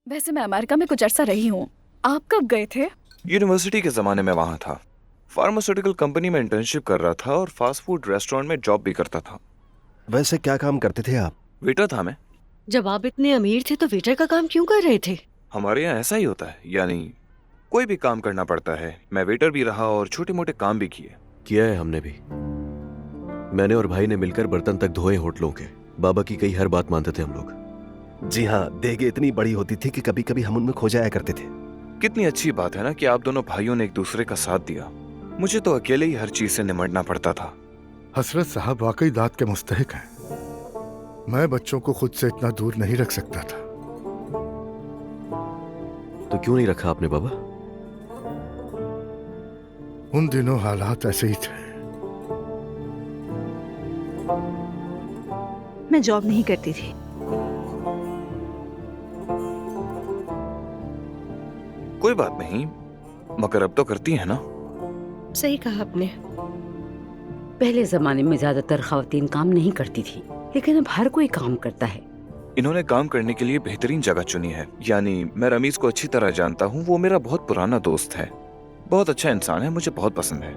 वैसे मैं अमेरिका में कुछ अर्सा रही हूँ। आप कब गए थे? यूनिवर्सिटी के ज़माने में वहाँ था। फार्मास्यूटिकल कंपनी में इंटर्नशिप कर रहा था और फास्ट फूड रेस्टोरेंट में जॉब भी करता था। वैसे क्या काम करते थे आप? वेटर था मैं। जब आप इतने अमीर थे तो वेटर का काम क्यों कर रहे थे? हमारे यहाँ ऐसा ही होता है, यानी कोई भी काम करना पड़ता है। मैं वेटर भी रहा और छोटे मोटे काम भी किए। किया है हमने भी। मैंने और भाई ने मिलकर बर्तन तक धोए होटलों के। बाबा की कई हर बात मानते थे हम लोग। जी हाँ, देगे इतनी बड़ी होती थी कि कभी कभी हम उनमें खो जाया करते थे। कितनी अच्छी बात है ना कि आप दोनों भाइयों ने एक दूसरे का साथ दिया। मुझे तो अकेले ही हर चीज से निमटना पड़ता था। हसरत साहब वाकई दाद के मुस्तहिक हैं। मैं बच्चों को खुद से इतना दूर नहीं रख सकता था। तो क्यों नहीं रखा आपने बाबा? उन दिनों हालात ऐसे ही थे। मैं जॉब नहीं करती थी। कोई बात नहीं, मगर अब तो करती है ना। सही कहा आपने। पहले जमाने में ज्यादातर खवातीन काम नहीं करती थी, लेकिन अब हर कोई काम करता है। इन्होंने काम करने के लिए बेहतरीन जगह चुनी है। यानी मैं रमीज को अच्छी तरह जानता हूँ। वो मेरा बहुत पुराना दोस्त है, बहुत अच्छा इंसान है, मुझे बहुत पसंद है।